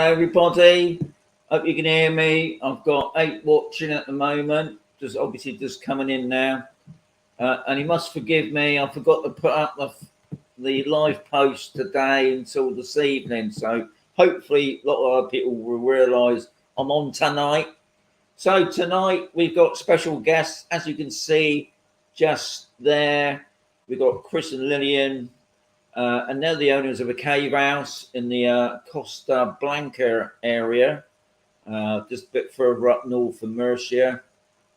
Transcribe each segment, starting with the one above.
everybody. Hope you can hear me. I've got 8 watching at the moment. Just coming in now. And you must forgive me. I forgot to put up the live post today until this evening. So hopefully a lot of other people will realise I'm on tonight. So tonight we've got special guests, as you can see just there. We've got Chris and Lillian, and they're the owners of a cave house in the Costa Blanca area, just a bit further up north from Murcia,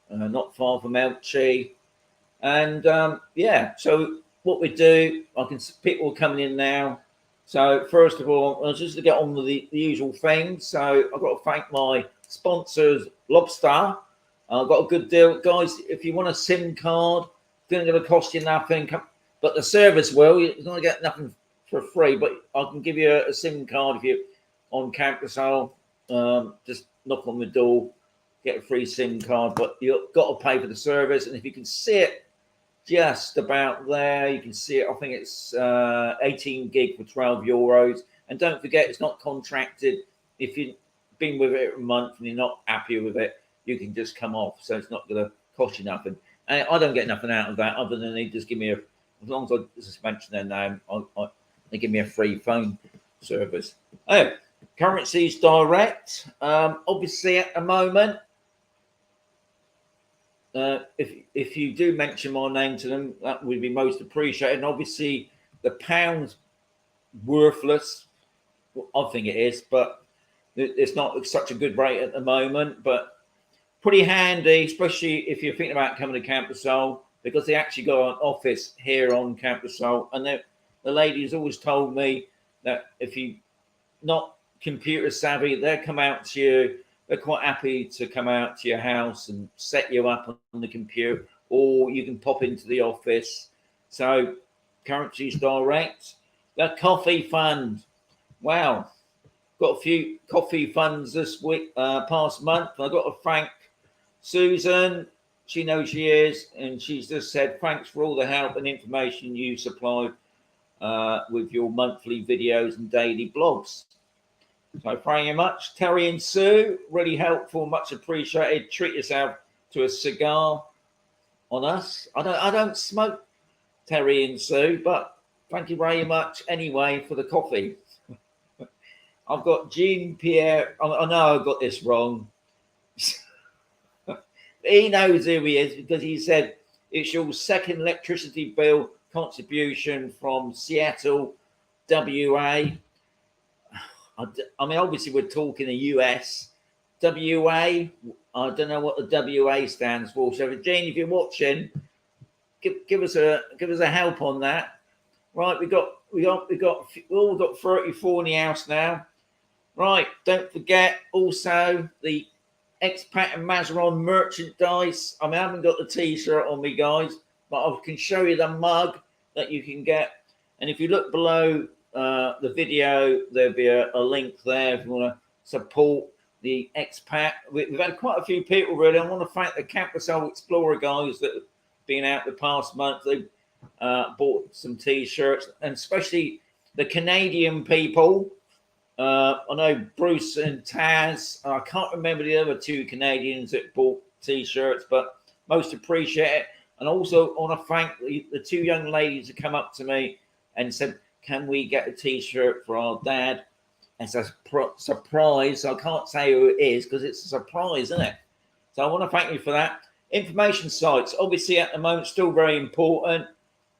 not far from Elche. And yeah, so what we do, people are coming in now. So first of all, just to get on with the usual things. So I've got to thank my sponsors, Lobster. I've got a good deal, guys. If you want a SIM card, it's not going to cost you nothing, but the service will. You're not going to get nothing for free, but I can give you a SIM card if you're on Caveside. Just knock on the door, get a free SIM card, but you've got to pay for the service. And if you can see it just about there, you can see it. I think it's 18 gig for €12. And don't forget, it's not contracted. If you've been with it a month and you're not happy with it, you can just come off. So it's not going to cost you nothing. And I don't get nothing out of that other than they just give me as long as I just mention their name, they give me a free phone service. Oh, Currencies Direct. Obviously, at the moment, if you do mention my name to them, that would be most appreciated. And obviously, the pound's worthless. I think it is, but it's not such a good rate at the moment. But pretty handy, especially if you're thinking about coming to Caveside, because they actually got an office here on Caveside. And the lady's always told me that if you're not computer savvy, they'll come out to you. They're quite happy to come out to your house and set you up on the computer, or you can pop into the office. So, Currencies Direct. The coffee fund. Wow. Got a few coffee funds this week, past month. I've got to thank Susan. She knows she is, and she's just said, thanks for all the help and information you supply with your monthly videos and daily blogs. So thank you much. Terry and Sue, really helpful, much appreciated. Treat yourself to a cigar on us. I don't smoke, Terry and Sue, but thank you very much anyway for the coffee. I've got Jean Pierre. I know I got this wrong. He knows who he is because he said it's your second electricity bill contribution from Seattle, WA. I mean, obviously, we're talking the US. WA, I don't know what the WA stands for. So, Jean, if you're watching, give us a help on that. Right, we all got 34 in the house now. Right, don't forget also the Expat and Mazaron merchandise. I mean, I haven't got the T-shirt on me, guys, but I can show you the mug that you can get. And if you look below the video, there'll be a link there if you want to support the Expat. We've had quite a few people, really. I want to thank the Caveside Explorer guys that have been out the past month. They bought some T-shirts, and especially the Canadian people. I know Bruce and Taz. I can't remember the other 2 Canadians that bought T-shirts, but most appreciate it. And also want to thank the 2 young ladies that come up to me and said, can we get a T-shirt for our dad? It's a surprise. I can't say who it is because it's a surprise, isn't it? So I want to thank you for that. Information sites, obviously at the moment, still very important.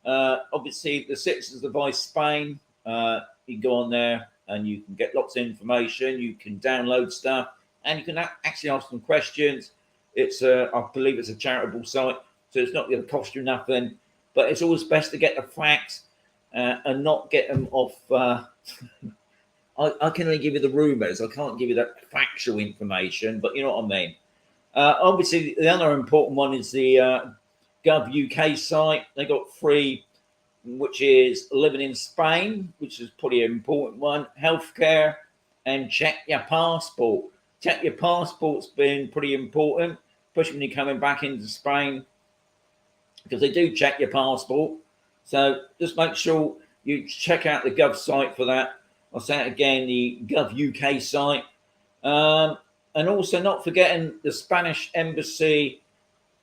Obviously, the Citizens Advice Spain, you can go on there and you can get lots of information. You can download stuff and you can actually ask them questions. I believe it's a charitable site, so it's not going to cost you nothing. But it's always best to get the facts and not get them off. I can only give you the rumours. I can't give you the factual information, but you know what I mean. Obviously, the other important one is the Gov UK site. They got free, which is living in Spain, which is probably an important one. Healthcare and check your passport. Check your passport's been pretty important, especially when you're coming back into Spain, because they do check your passport. So just make sure you check out the Gov site for that. I'll say it again, the Gov UK site. And also not forgetting the Spanish Embassy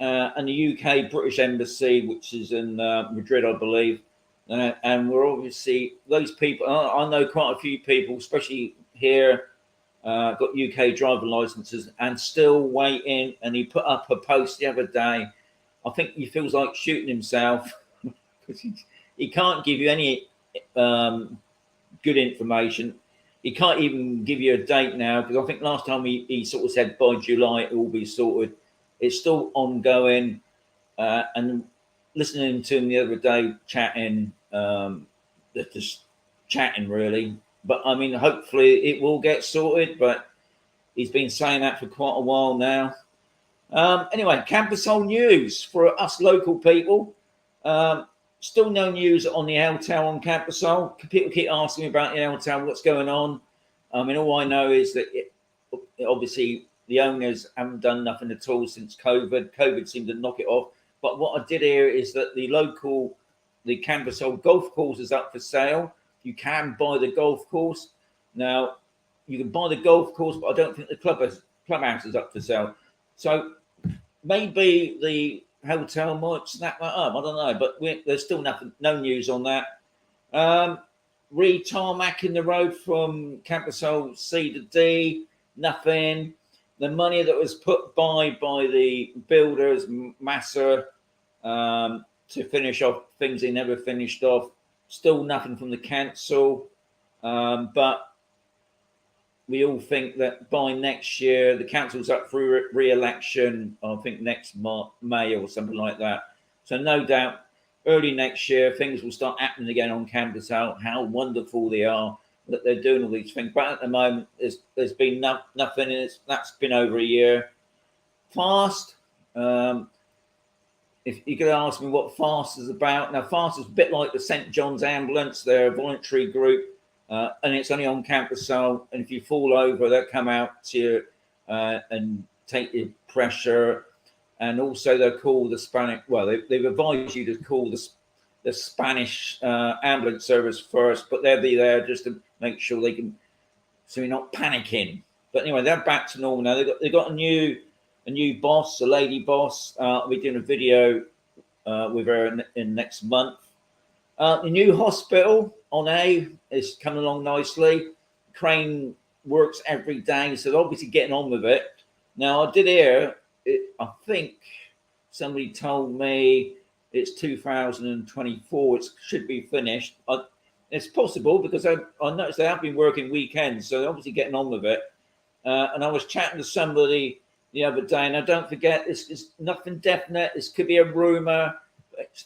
and the UK British Embassy, which is in Madrid, I believe. And we're obviously, those people, I know quite a few people, especially here, got UK driving licenses and still waiting. And he put up a post the other day. I think he feels like shooting himself because he can't give you any good information. He can't even give you a date now, because I think last time he sort of said by July it will be sorted. It's still ongoing. And listening to him the other day chatting, just chatting really. But I mean, hopefully it will get sorted. But he's been saying that for quite a while now. Anyway, Caveside news for us local people. Still no news on the hotel on Caveside. People keep asking me about the hotel, what's going on. I mean, all I know is that obviously the owners haven't done nothing at all since COVID. COVID seemed to knock it off. But what I did hear is that the Caveside golf course is up for sale. You can buy the golf course. Now, you can buy the golf course, but I don't think the clubhouse is up for sale. So maybe the hotel might snap that up. I don't know, but there's still no news on that. Re-tarmacking the road from Caveside C to D, nothing. The money that was put by the builders, Massa, to finish off things they never finished off, still nothing from the council. But we all think that by next year, the council's up for re-election, I think next May or something like that. So no doubt, early next year, things will start happening again on Caveside, how wonderful they are, that they're doing all these things. But at the moment, there's been nothing, and that's been over a year. Fast, if you could ask me what Fast is about. Now, Fast is a bit like the St. John's Ambulance. They're a voluntary group. And it's only on Caveside, and if you fall over, they'll come out to you and take your pressure. And also, they'll call the Spanish. Well, they've advised you to call the Spanish ambulance service first, but they'll be there just to make sure so you're not panicking. But anyway, they're back to normal now. They've got a new boss, a lady boss. I'll be doing a video with her in next month. The new hospital on A is coming along nicely. Crane works every day, so they're obviously getting on with it. Now, I did hear, I think somebody told me it's 2024, it should be finished. It's possible because I noticed they have been working weekends, so they're obviously getting on with it. And I was chatting to somebody the other day, and I don't forget, it's nothing definite. This could be a rumor.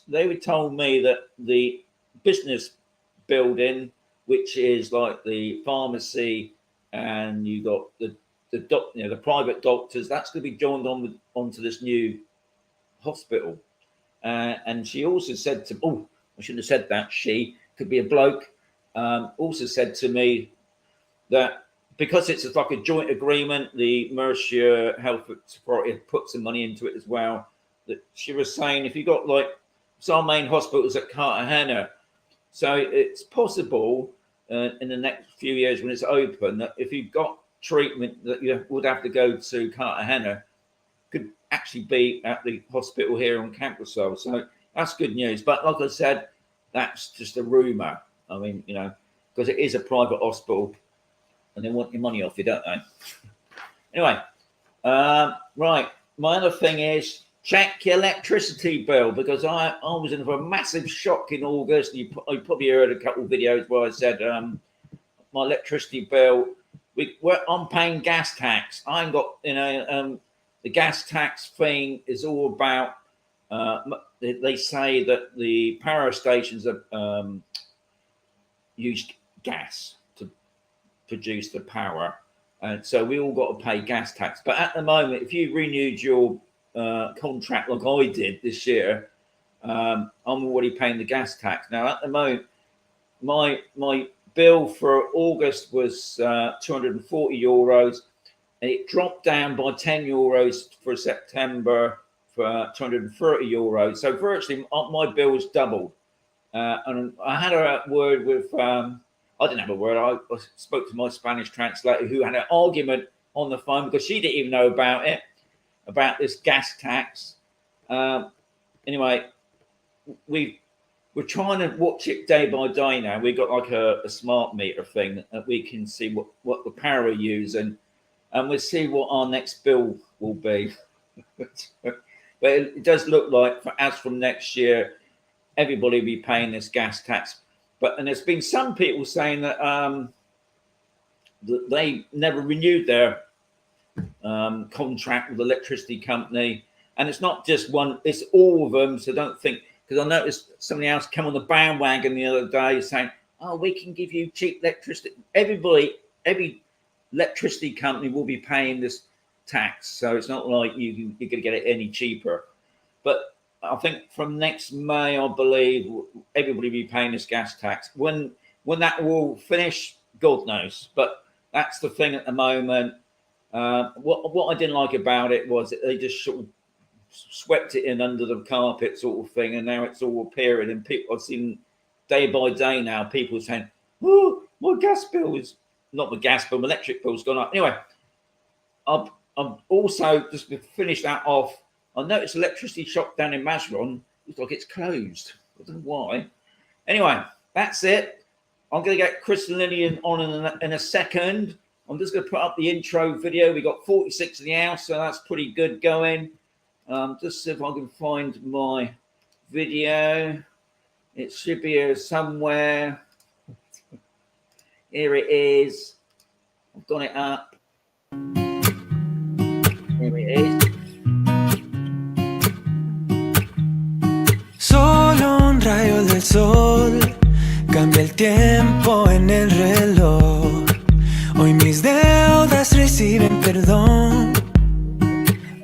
They told me that the business building, which is like the pharmacy, and you got the private doctors, that's going to be joined onto this new hospital. And she also said I shouldn't have said that. She could be a bloke. Also said to me that because it's like a joint agreement, the Mercia Health Authority put some money into it as well. That she was saying, if you got so our main hospital is at Cartagena, so it's possible in the next few years when it's open that if you've got treatment that you would have to go to Cartagena, could actually be at the hospital here on Caveside. So that's good news. But like I said, that's just a rumor. I mean, because it is a private hospital and they want your money off you, don't they? Anyway, right. My other thing is check your electricity bill, because I was in for a massive shock in August. You probably heard a couple of videos where I said my electricity bill, I'm paying gas tax. I ain't got, the gas tax thing is all about, they say that the power stations use gas to produce the power. And so we all got to pay gas tax. But at the moment, if you renewed your contract like I did this year, I'm already paying the gas tax. Now, at the moment, my bill for August was 240 euros, and it dropped down by 10 euros for September for 230 euros. So virtually my bill was doubled. And I had a word with, I I didn't have a word. I spoke to my Spanish translator, who had an argument on the phone because she didn't even know about it, about this gas tax. Anyway, we're trying to watch it day by day now. We've got like a smart meter thing that we can see what the power we're using, and we'll see what our next bill will be. But it does look like, as from next year, everybody will be paying this gas tax. And there's been some people saying that they never renewed their contract with the electricity company, and it's not just one; it's all of them. So don't think, because I noticed somebody else came on the bandwagon the other day saying, "Oh, we can give you cheap electricity." Every electricity company will be paying this tax, so it's not like you're going to get it any cheaper. But I think from next May, I believe everybody will be paying this gas tax. When that will finish, God knows. But that's the thing at the moment. What I didn't like about it was that they just sort of swept it in under the carpet, sort of thing, and now it's all appearing. And people, I've seen day by day now, people saying, "Oh, my gas bill is not the gas bill, my electric bill's gone up." Anyway, I'm also just to finish that off. I noticed electricity shop down in Masron looks like it's closed. I don't know why. Anyway, that's it. I'm going to get Chris Lillian on in a second. I'm just going to put up the intro video. We got 46 in the house, so that's pretty good going. Just see if I can find my video. It should be here somewhere. Here it is. I've got it up. Here it is. Solo un rayo del sol cambia el tiempo en el reloj. Hoy mis deudas reciben perdón.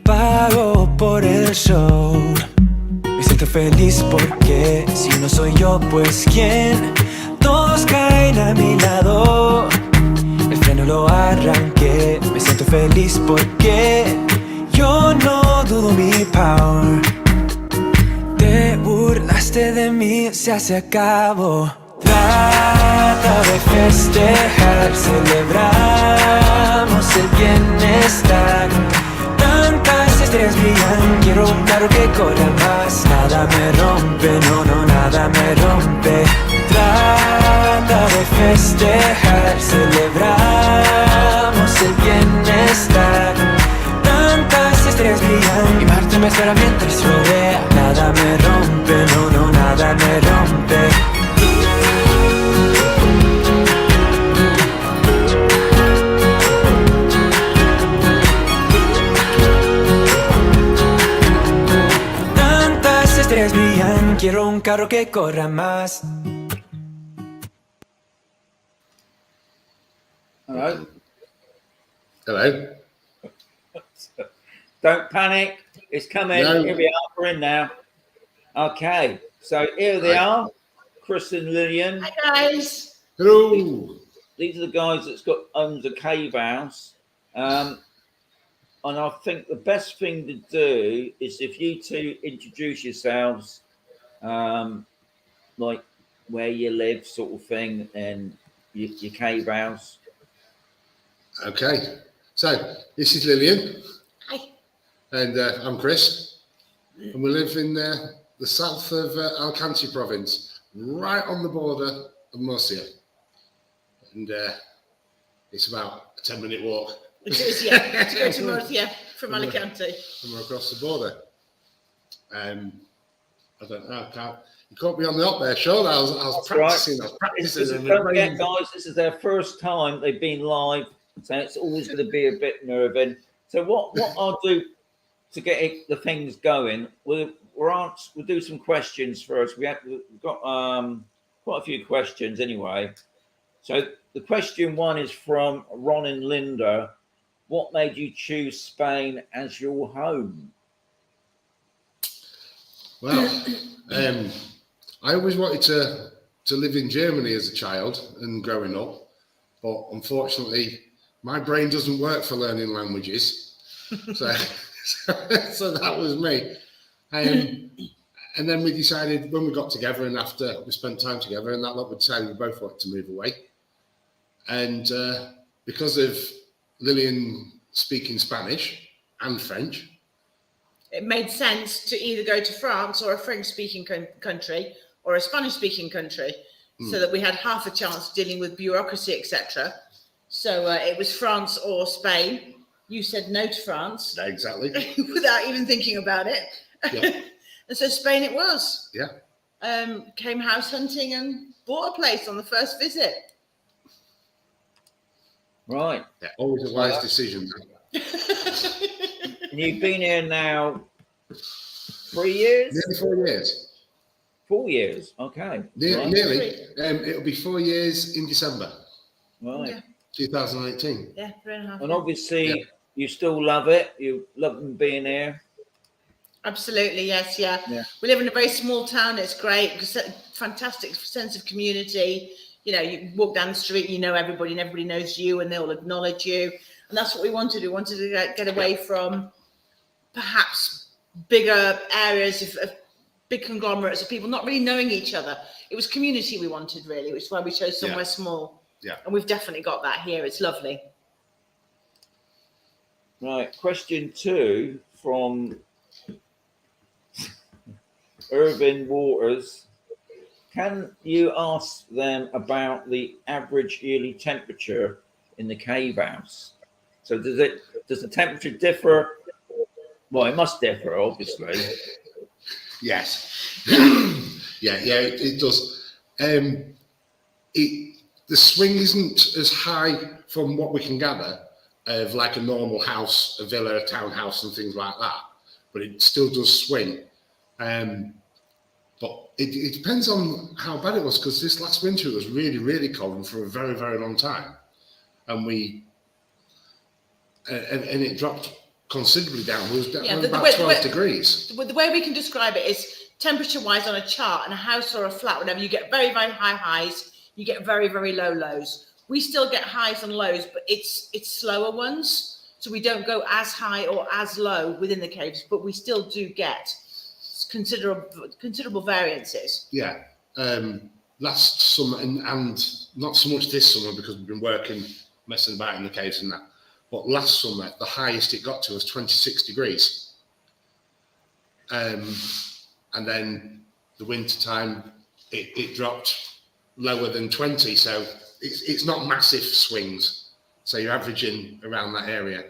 Pago por el show. Me siento feliz porque si no soy yo, pues ¿quién? Todos caen a mi lado. El freno lo arranqué. Me siento feliz porque yo no dudo mi power. Te burlaste de mí, se acabó. Trata de festejar, celebramos el bienestar. Tantas estrellas brillan, quiero un carro que corra más. Nada me rompe, no, nada me rompe. Trata de festejar, celebramos el bienestar. Tantas estrellas brillan y Marte me espera mientras rodea. Nada me rompe, no, nada me rompe. Tantas estrellas brillan, quiero un carro que corra más. Hello. Hello. Don't panic. It's coming. No. Here we are. We're in now. Okay. So here they are. Chris and Lillian. Hi guys. Hello. These are the guys that's owns a cave house. And I think the best thing to do is if you two introduce yourselves, like where you live, sort of thing, and your cave house. Okay. So this is Lillian. Hi. And I'm Chris. And we live in the south of Alicante province, right on the border of Murcia. And it's about a 10-minute walk. It is, yeah. To go to Murcia from Alicante. And we're across the border. I don't know. You caught me on the up there, Sean. I was practicing. Right. Don't forget, guys, this is their first time they've been live, so it's always going to be a bit nerving. So what I'll do to get the things going, we'll do some questions first. We've got quite a few questions anyway. So the question one is from Ron and Linda. What made you choose Spain as your home? Well, I always wanted to live in Germany as a child and growing up, but unfortunately, my brain doesn't work for learning languages. So that was me. And then we decided when we got together and after we spent time together and that lot, we decided we both wanted to move away. And because of Lillian speaking Spanish and French, it made sense to either go to France or a French-speaking country or a Spanish-speaking country, so that we had half a chance dealing with bureaucracy, etc. So it was France or Spain. You said no to France. exactly, without even thinking about it. Yeah. And so Spain it was. Yeah. Came house hunting and bought a place on the first visit. Right. Yeah, always a wise decision. And you've been here now 3 years? Nearly 4 years. 4 years. Okay. Right. Nearly. It'll be 4 years in December. Right. Yeah. 2018. Yeah, 3.5. And obviously, you still love it. You love being here. Absolutely, yes, yeah. We live in a very small town. It's great. Fantastic sense of community. You know, you walk down the street, you know everybody, and everybody knows you, and they'll acknowledge you. And that's what we wanted. We wanted to get away from perhaps bigger areas of big conglomerates of people not really knowing each other. It was community we wanted, really, which is why we chose somewhere small. Yeah. And we've definitely got that here. It's lovely. Right. Question 2 from Irvin Waters. Can you ask them about the average yearly temperature in the cave house? So does the temperature differ? Well, it must differ, obviously. Yes. It does. The swing isn't as high from what we can gather of like a normal house, a villa, a townhouse and things like that, but it still does swing. But it depends on how bad it was, because this last winter it was really, really cold and for a very, very long time. And and it dropped considerably down. It was down about 12 degrees. The way we can describe it is temperature-wise on a chart, in a house or a flat, whatever, you get very, very high highs, you get very, very low lows. We still get highs and lows, but it's slower ones. So we don't go as high or as low within the caves, but we still do get considerable variances. Yeah. Last summer, and not so much this summer because we've been working, messing about in the caves and that, but last summer, the highest it got to was 26 degrees. And then the winter time, it dropped lower than 20. So it's not massive swings. So you're averaging around that area.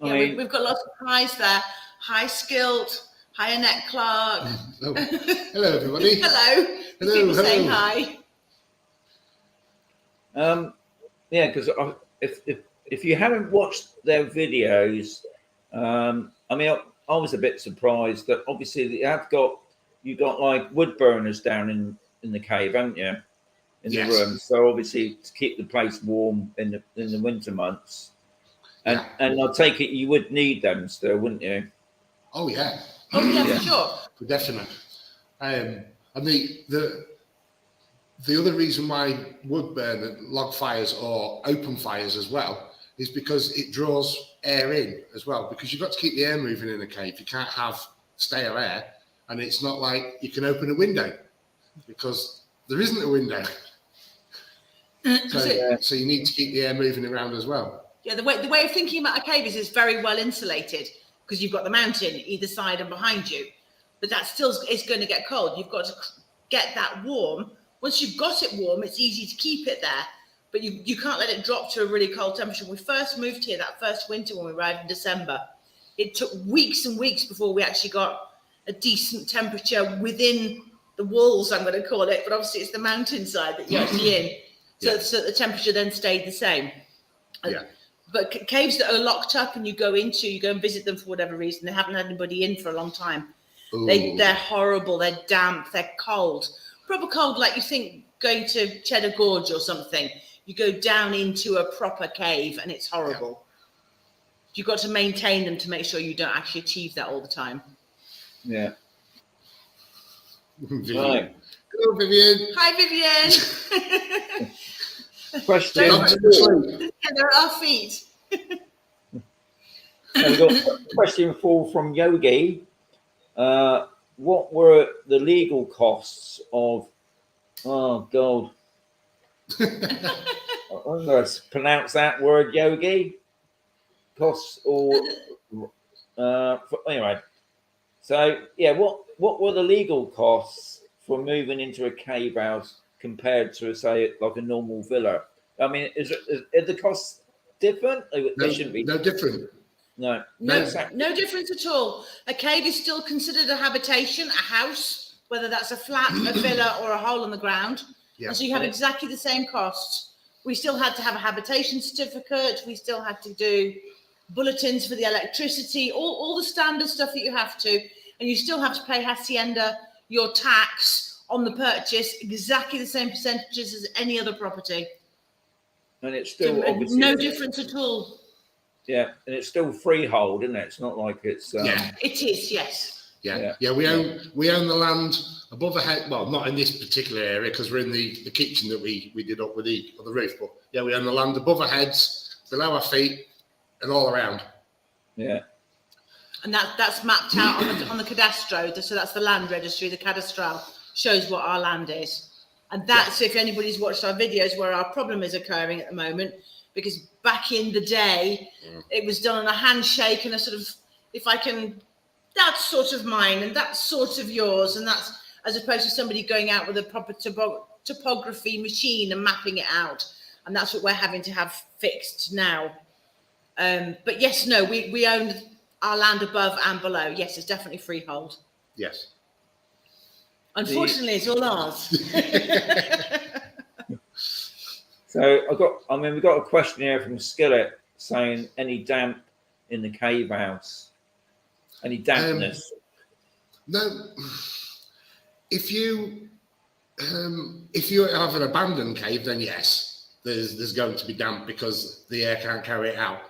Yeah, we've got lots of highs there. High Skilt, hi Annette Clark. Oh, hello everybody. Hello. People saying hi. Yeah, because if you haven't watched their videos, I mean, I was a bit surprised that obviously you got like wood burners down in the cave, haven't you? In the room. So obviously to keep the place warm in the winter months. And I take it you would need them still, wouldn't you? Oh yeah. Oh yeah, for sure. For definite. And the other reason why wood burn, log fires or open fires as well, is because it draws air in as well, because you've got to keep the air moving in a cave. You can't have stale air, and it's not like you can open a window because there isn't a window. So you need to keep the air moving around as well. Yeah, the way of thinking about a cave is it's very well insulated because you've got the mountain either side and behind you, but that still is going to get cold. You've got to get that warm. Once you've got it warm, it's easy to keep it there, but you can't let it drop to a really cold temperature. When we first moved here that first winter, when we arrived in December, it took weeks and weeks before we actually got a decent temperature within the walls, I'm going to call it, but obviously it's the mountainside that you're actually in. So the temperature then stayed the same. Yeah. But caves that are locked up and you go and visit them for whatever reason, they haven't had anybody in for a long time. They're horrible, they're damp, they're cold. Proper cold, like you think going to Cheddar Gorge or something. You go down into a proper cave and it's horrible. Yeah. You've got to maintain them to make sure you don't actually achieve that all the time. Yeah. Right. Hello, Vivian. Hi, Vivian. Question. There are our feet. We've got question 4 from Yogi. What were the legal costs of? Oh God. I'm going to pronounce that word, Yogi. Costs or anyway. So yeah, what were the legal costs for moving into a cave house compared to, say, like a normal villa? I mean, are the costs different? They shouldn't be. No different. No, No difference at all. A cave is still considered a habitation, a house, whether that's a flat, a villa, or a hole in the ground. Yeah. And so you have exactly the same costs. We still had to have a habitation certificate. We still had to do bulletins for the electricity, all the standard stuff that you have to. And you still have to pay Hacienda your tax on the purchase, exactly the same percentages as any other property. And it's still So, obviously no difference at all. Yeah, and it's still freehold, isn't it? It's not like it's. Yeah. It is, yes. Yeah. We own the land above a head. Well, not in this particular area because we're in the kitchen that we did up with the roof. But yeah, we own the land above our heads, below our feet, and all around. Yeah. And that's mapped out on the cadastro. So that's the land registry. The cadastral shows what our land is. And that's, if anybody's watched our videos, where our problem is occurring at the moment. Because back in the day, it was done on a handshake and a sort of, if I can, that's sort of mine and that's sort of yours. And that's as opposed to somebody going out with a proper topography machine and mapping it out. And that's what we're having to have fixed now. But yes, no, we own our land above and below. Yes, it's definitely freehold. Yes. Unfortunately, it's all ours. So we got a question here from Skillet saying any damp in the cave house, any dampness? No. If you have an abandoned cave, then yes, there's going to be damp because the air can't carry it out.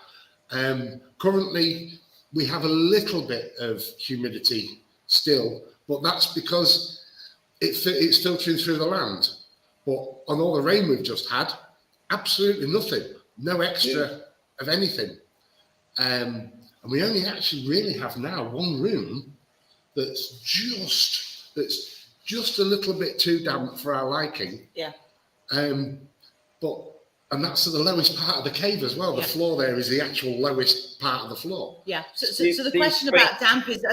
Currently, we have a little bit of humidity still, but that's because it's filtering through the land. But on all the rain we've just had, absolutely nothing, no extra of anything. And we only actually really have now one room that's just a little bit too damp for our liking. Yeah. And that's at the lowest part of the cave as well. The floor there is the actual lowest part of the floor. Yeah. So the question about damp is,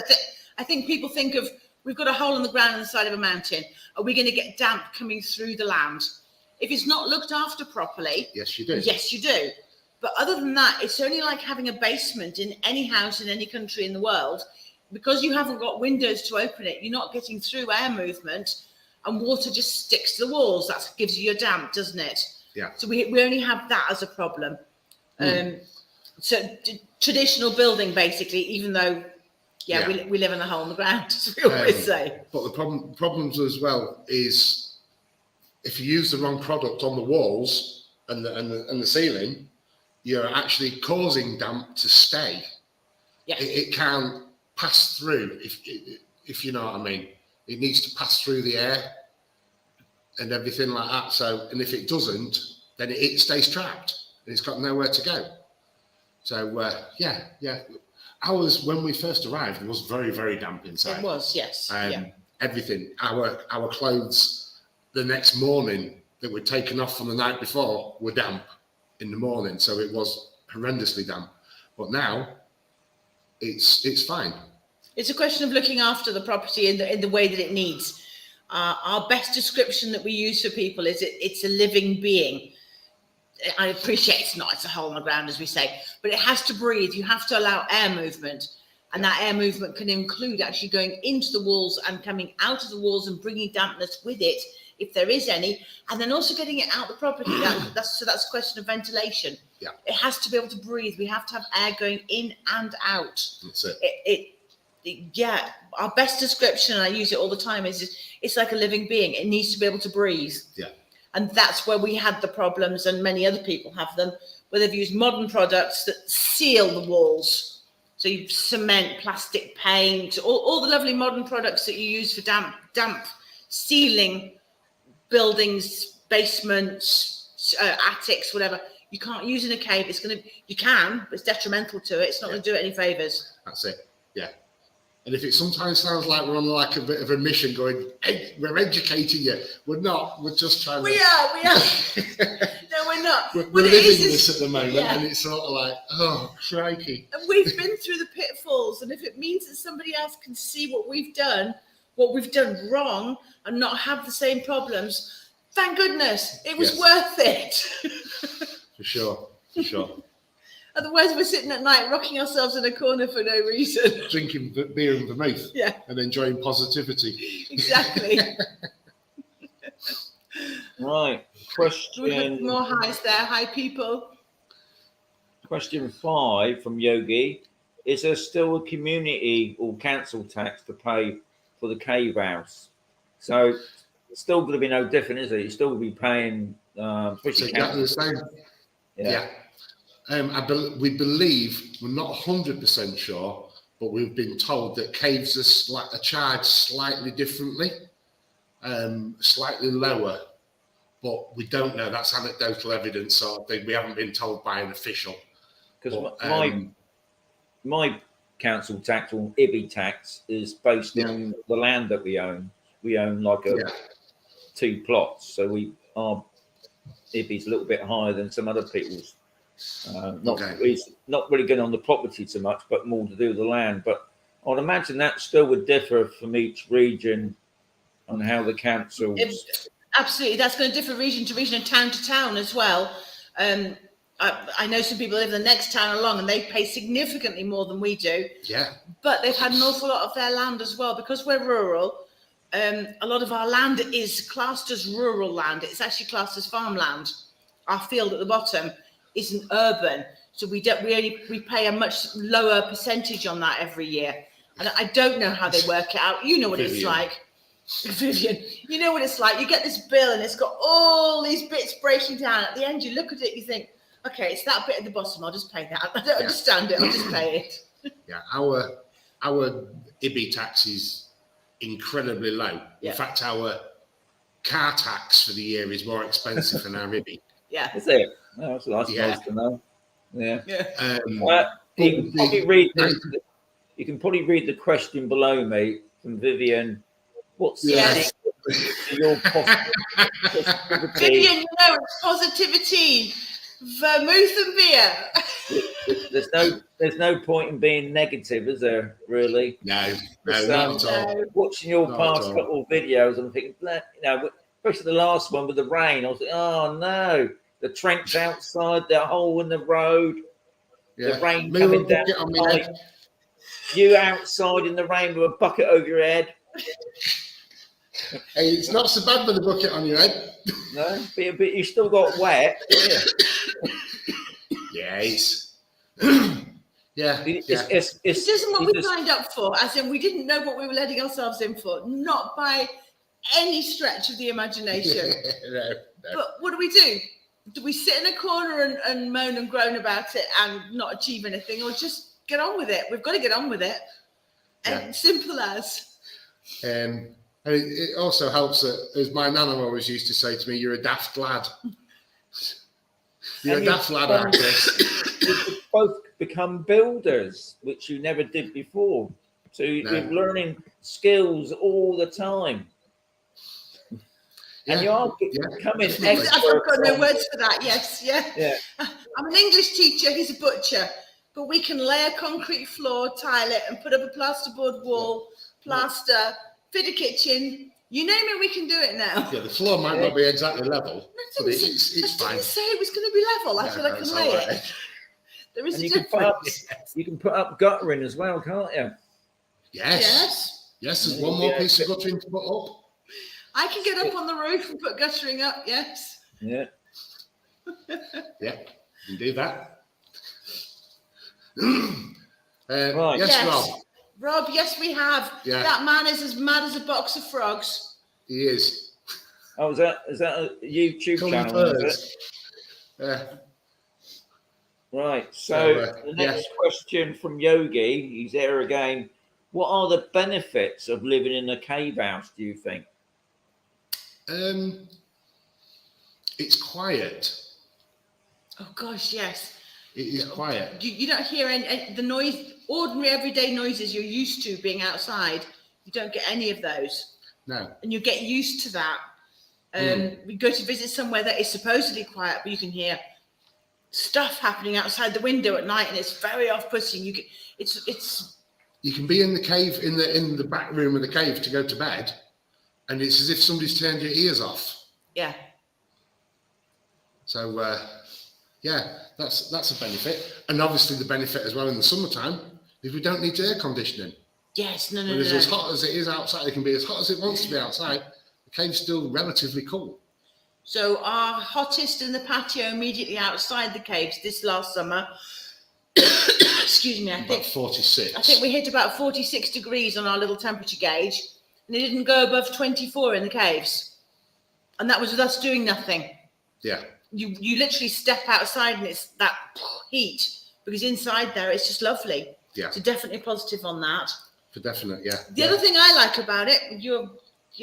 I think people think of, we've got a hole in the ground on the side of a mountain. Are we going to get damp coming through the land? If it's not looked after properly, yes, you do. Yes, you do. But other than that, it's only like having a basement in any house in any country in the world. Because you haven't got windows to open it, you're not getting through air movement, and water just sticks to the walls. That gives you your damp, doesn't it? Yeah. So we only have that as a problem. So traditional building, basically, even though, we live in a hole in the ground, as we always say. But the problems as well is if you use the wrong product on the walls and the ceiling, you're actually causing damp to stay. Yes. It can't pass through, if you know what I mean. It needs to pass through the air and everything like that. So, and if it doesn't, then it stays trapped and it's got nowhere to go. So, Ours, when we first arrived, was very, very damp inside. It was, yes. Everything, our clothes the next morning that were taken off from the night before were damp in the morning. So it was horrendously damp. But now it's fine. It's a question of looking after the property in the way that it needs. Our best description that we use for people is it's a living being. I appreciate it's a hole in the ground, as we say, but it has to breathe. You have to allow air movement, and that air movement can include actually going into the walls and coming out of the walls and bringing dampness with it, if there is any, and then also getting it out the property. That's a question of ventilation. Yeah, it has to be able to breathe. We have to have air going in and out. That's it. Our best description, and I use it all the time, is it's like a living being. It needs to be able to breathe. Yeah. And that's where we had the problems, and many other people have them, where they've used modern products that seal the walls. So you cement, plastic paint, all the lovely modern products that you use for damp sealing buildings, basements, attics, whatever. You can't use in a cave. You can, but it's detrimental to it. It's not going to do it any favors. That's it. Yeah. And if it sometimes sounds like we're on like a bit of a mission going, hey, we're educating you. We're not. We're just trying We to... are. No, we're not. We're What it living is this at the moment, yeah. and it's sort of like, oh, crikey. And we've been through the pitfalls, and if it means that somebody else can see what we've done wrong, and not have the same problems, thank goodness, it was worth it. For sure. Otherwise, we're sitting at night rocking ourselves in a corner for no reason. Drinking beer and vermouth. Yeah. And enjoying positivity. Exactly. Right. We had more highs there. Hi, people. Question 5 from Yogi. Is there still a community or council tax to pay for the cave house? So it's still going to be no different, is it? You still will be paying, especially exactly the same. Yeah. We believe, we're not 100% sure, but we've been told that caves are charged slightly differently, slightly lower, but we don't know. That's anecdotal evidence sort of thing. We haven't been told by an official. Because my council tax or IBI tax is based on the land that we own. We own like 2 plots, so our IBI is a little bit higher than some other people's. It's not really going on the property so much, but more to do with the land. But I'd imagine that still would differ from each region on how the councils. Absolutely, that's going to differ region to region and town to town as well. I know some people live in the next town along, and they pay significantly more than we do. Yeah. But they've had an awful lot of their land as well, because we're rural. A lot of our land is classed as rural land. It's actually classed as farmland. Our field at the bottom isn't urban, so we pay a much lower percentage on that every year. And I don't know how they work it out. You know what it's like, Vivian. You know what it's like. You get this bill, and it's got all these bits breaking down. At the end, you look at it, you think, okay, it's that bit at the bottom. I'll just pay that. I don't understand it. I'll just pay it. Yeah, our IBI tax is incredibly low. In fact, our car tax for the year is more expensive than our IBI. Yeah. Is it? Oh, that's nice to know. Yeah. You can probably read the question below me from Vivian. What's your positivity? Vivian, it's positivity, vermouth and beer. There's no point in being negative, is there? Really? No, not at all. Watching your past couple of videos, I'm thinking, especially the last one with the rain. I was like, oh no. The trench outside, the hole in the road, the rain coming down. You outside in the rain with a bucket over your head. Hey, it's not so bad with a bucket on your head. No, but you still got wet. Yes. This isn't what we signed up for, as in we didn't know what we were letting ourselves in for, not by any stretch of the imagination. No. But what do? Do we sit in a corner and moan and groan about it and not achieve anything, or just get on with it? We've got to get on with it. And simple as. And it also helps that, as my nana always used to say to me, you're a daft lad. You're a daft lad, Chris. You both become builders, which you never did before. So you're learning skills all the time. And you are becoming expert. I've got no words for that. Yes, I'm an English teacher. He's a butcher. But we can lay a concrete floor, tile it, and put up a plasterboard wall, plaster, fit a kitchen. You name it, we can do it now. Yeah, the floor might not be exactly level, but it's fine. I didn't say it was going to be level. I said I can lay it. There is a difference. You can put up guttering as well, can't you? Yes. There's one more piece of guttering to put up. I can get up on the roof and put guttering up, yes. Yeah. You can do that. Right. Yes, Rob. Rob, yes, we have. Yeah. That man is as mad as a box of frogs. He is. Oh, is that a YouTube channel? Is it? Right. So the next question from Yogi, he's there again. What are the benefits of living in a cave house, do you think? It's quiet. Oh gosh, yes. It is quiet. You don't hear any the noise, ordinary everyday noises you're used to being outside. You don't get any of those. No. And you get used to that. We go to visit somewhere that is supposedly quiet, but you can hear stuff happening outside the window at night, and it's very off-putting. You can be in the cave, in the back room of the cave to go to bed, and it's as if somebody's turned your ears off. Yeah. So yeah, that's a benefit, and obviously the benefit as well in the summertime is we don't need air conditioning. Yes, no. It's as hot as it is outside. It can be as hot as it wants to be outside. The cave's still relatively cool. So our hottest in the patio immediately outside the caves this last summer, excuse me, I About think 46. I think we hit about 46 degrees on our little temperature gauge, and it didn't go above 24 in the caves. And that was with us doing nothing. Yeah. You literally step outside and it's that heat, because inside there it's just lovely. Yeah. So definitely positive on that. For definite, yeah. The other thing I like about it, you're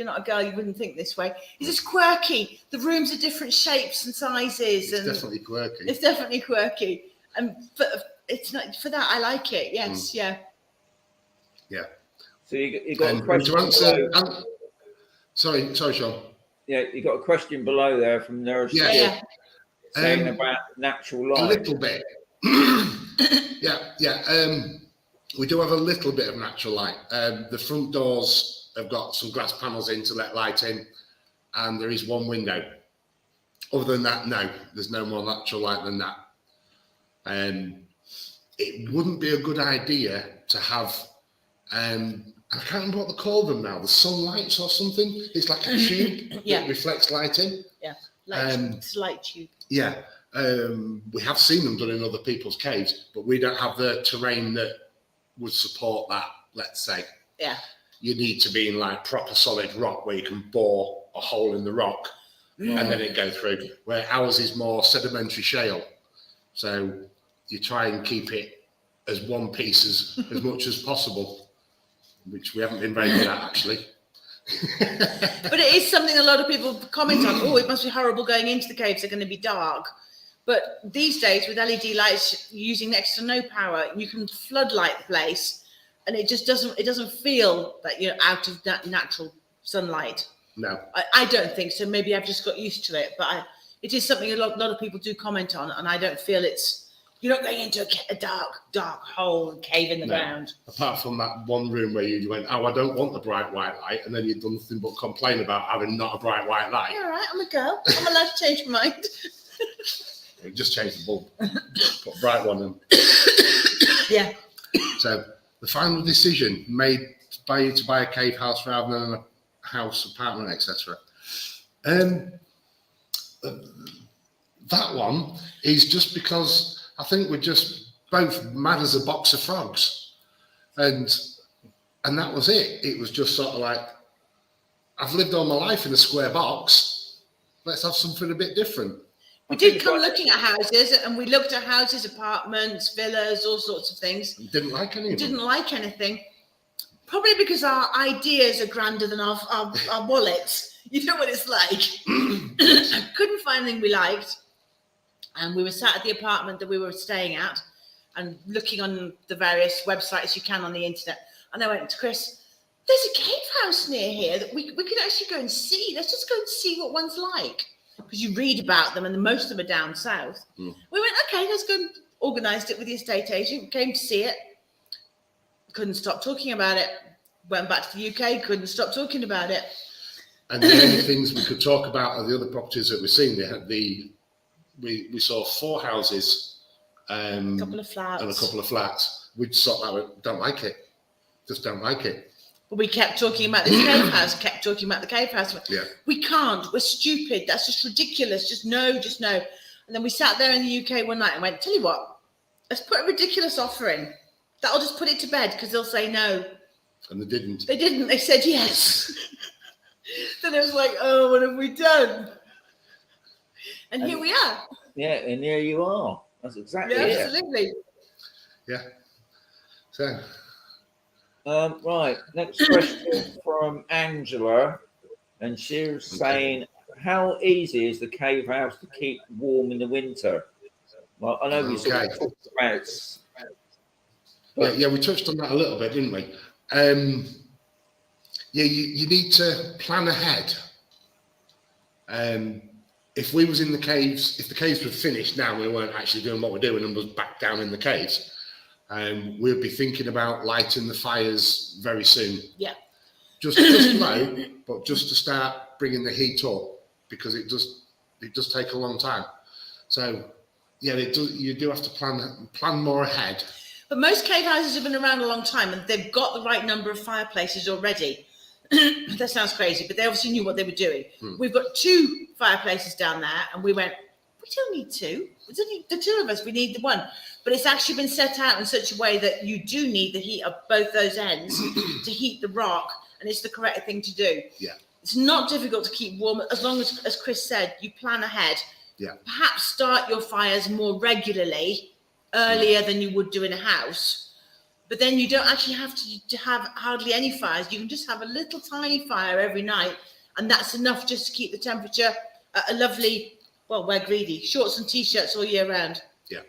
not a girl, you wouldn't think this way, is it's quirky. The rooms are different shapes and sizes. It's definitely quirky. It's definitely quirky. And it's not for that, I like it. Yes, yeah. Yeah. So you got a To question answer, below. sorry, Sean. Yeah, you got a question below there from Nurse Yeah. saying about natural A light. little bit. Yeah. We do have a little bit of natural light. The front doors have got some glass panels in to let light in, and there is one window. Other than that, no, there's no more natural light than that. It wouldn't be a good idea to have, I can't remember what they call them now, the sunlights or something. It's like a tube that reflects light in. Yeah, it's light tube. Yeah, we have seen them done in other people's caves, but we don't have the terrain that would support that, let's say. Yeah. You need to be in like proper solid rock where you can bore a hole in the rock and then it go through, where ours is more sedimentary shale. So you try and keep it as one piece as much as possible, which we haven't been very good at actually. But it is something a lot of people comment on. Oh, it must be horrible going into the caves, they're going to be dark. But these days with LED lights using next to no power, you can floodlight the place, and it just doesn't feel that you're out of that natural sunlight. No. I don't think so. Maybe I've just got used to it, but it is something a lot of people do comment on, and I don't feel you're not going into a dark hole and cave in the ground. Apart from that one room where you went, oh, I don't want the bright white light, and then you've done nothing but complain about having not a bright white light. Yeah, all right, I'm a girl. I'm allowed to change my mind. We just changed the bulb, put a bright one in. Yeah. So the final decision made by you to buy a cave house rather than a house, apartment, etc. That one is just because I think we're just both mad as a box of frogs, and that was it. It was just sort of like, I've lived all my life in a square box. Let's have something a bit different. We did come looking at houses, and we looked at houses, apartments, villas, all sorts of things. Didn't like any of them. Didn't like anything. Probably because our ideas are grander than our wallets. You know what it's like. Couldn't find anything we liked. And we were sat at the apartment that we were staying at and looking on the various websites you can on the internet. And I went to Chris, there's a cave house near here that we could actually go and see. Let's just go and see what one's like. Because you read about them, and most of them are down south. We went, okay, let's go, and organised it with the estate agent, came to see it, couldn't stop talking about it, went back to the UK, couldn't stop talking about it. And the only things we could talk about are the other properties that we've seen. They had we saw 4 houses, A couple of flats. and a couple of flats. We just thought that don't like it, just don't like it. But we kept talking about this cave house, kept talking about the cave house. Yeah. We can't, we're stupid, that's just ridiculous, just no. And then we sat there in the UK one night and went, tell you what, let's put a ridiculous offer in. That'll just put it to bed, because they'll say no. And they didn't. They didn't, they said yes. Then it was like, oh, what have we done? And here we are. Yeah, and here you are. That's exactly Yeah, it. absolutely. Yeah. So. Right, next question from Angela, and she was saying, how easy is the cave house to keep warm in the winter? Well, I know we sort Okay. of talked about. Yeah, we touched on that a little bit, didn't we? Yeah, you need to plan ahead. If we was in the caves, if the caves were finished now, we weren't actually doing what we're doing and was back down in the caves, we'd be thinking about lighting the fires very soon. Yeah. Just low, but just to start bringing the heat up, because it does take a long time. So yeah, you do have to plan more ahead. But most cave houses have been around a long time, and they've got the right number of fireplaces already. That sounds crazy, but they obviously knew what they were doing. We've got 2 fireplaces down there, and we went, we don't need 2. We don't need the 2 of us. We need the 1. But it's actually been set out in such a way that you do need the heat of both those ends to heat the rock, and it's the correct thing to do. Yeah. It's not difficult to keep warm as long as Chris said, you plan ahead. Yeah. Perhaps start your fires more regularly, earlier than you would do in a house. But then you don't actually have to have hardly any fires. You can just have a little tiny fire every night, and that's enough just to keep the temperature at a lovely, well, we're greedy, shorts and t-shirts all year round. Yeah.